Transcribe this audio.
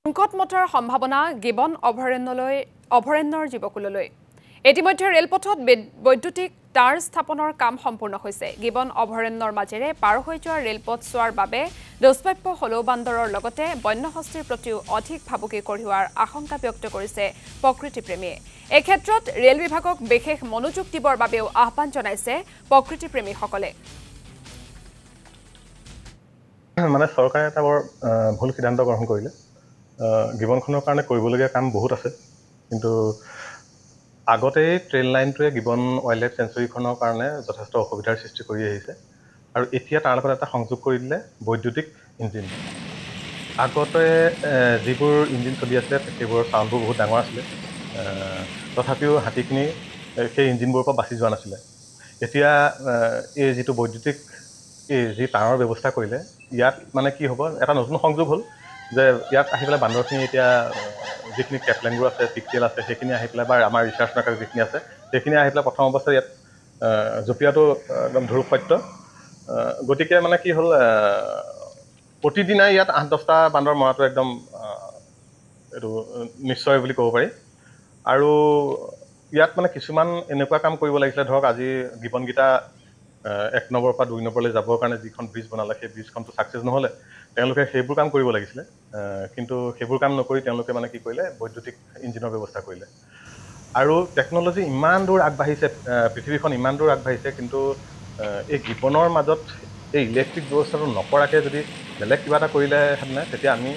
সংকট মতাৰ সম্ভাৱনা গিবন অভয়াৰণ্যৰ জীৱকুললৈ ইতিমধ্যে ৰেলপথত বৈদ্যুতিক তাঁৰ স্থাপনৰ কাম সম্পূৰ্ণ হৈছে গিবন অভয়াৰণ্যৰ মাজেৰে পাৰ হৈ যোৱা ৰেলপথ চোৱাৰ বাবে দুষ্প্ৰাপ্য হলৌ বান্দৰৰ লগতে বন্যহস্তীৰ প্ৰতিও অধিক ভাবুকি কঢ়িওৱাৰ আশংকা ব্যক্ত কৰিছে প্ৰকৃতিপ্ৰেমীয়ে এই ক্ষেত্ৰত ৰেল বিভাগক বিশেষ মনোযোগ দিবৰ বাবেও আহ্বান জনাইছে প্ৰকৃতিপ্ৰেমীসকলে মানে চৰকাৰে এটা বৰ ভুল সিদ্ধান্ত গ্ৰহণ কৰিলে গিবনখনৰ কাৰণে কৰিবলগীয়া কাম বহুত আছে কিন্তু আগতেই ট্ৰেইন লাইনটোৱে গিবন ৱাইল্ড লাইফ চেঞ্চুৰীখনৰ কাৰণে যথেষ্ট অসুবিধাৰ সৃষ্টি কৰি আহিছে আৰু এতিয়া তাৰ লগত এটা সংযোগ কৰি দিলে বৈদ্যুতিক ইঞ্জিন আগতে যিবোৰ ইঞ্জিন চলি আছিলে সেইবোৰৰ চাউণ্ডবোৰ বহুত ডাঙৰ আছিলে তথাপিও হাতীখিনি সেই ইঞ্জিনবোৰৰ পৰা বাচি যোৱা নাছিলে এতিয়া এই যিটো বৈদ্যুতিক যি তাঁৰৰ ব্যৱস্থা কৰিলে ইয়াত মানে কি হ'ব এটা নতুন সংযোগ হ'ল যে ইয়াত আহি পেলাই বান্দৰখিনি এতিয়া যিখিনি কেপলেনবোৰ আছে পিকটেল আছে সেইখিনি আহি পেলাই বা আমাৰ ৰিচাৰ্চ মেকাৰ যিখিনি আছে সেইখিনি আহি পেলাই প্ৰথম অৱস্থাত ইয়াত জপিয়াটো একদম ধুৰুপ সত্য গতিকে মানে কি হ'ল প্ৰতিদিনাই ইয়াত ৮-১০টা বান্দৰ মৰাটো একদম এইটো নিশ্চয় বুলি ক'ব পাৰি আৰু ইয়াত মানে কিছুমান এনেকুৱা কাম কৰিব লাগিছিলে ধৰক আজি গিবনকেইটা ১ নম্বৰৰ পৰা ২ নম্বৰলৈ যাবৰ কাৰণে যিখন ব্ৰিজ বনালে সেই ব্ৰিজখনটো ছাকচেছ নহ'লে তেওঁলোকে সেইবোৰ কাম কৰিব লাগিছিলে কিন্তু সেইবোৰ কাম নকৰি তেওঁলোকে মানে কি কৰিলে বৈদ্যুতিক ইঞ্জিনৰ ব্যৱস্থা কৰিলে আৰু টেকন'লজি ইমান দূৰ আগবাঢ়িছে পৃথিৱীখন ইমান দূৰ আগবাঢ়িছে কিন্তু এই গিবনৰ মাজত এই ইলেক্ট্ৰিক ব্যৱস্থাটো নকৰাকৈ যদি বেলেগ কিবা এটা কৰিলেহেঁতেনে তেতিয়া আমি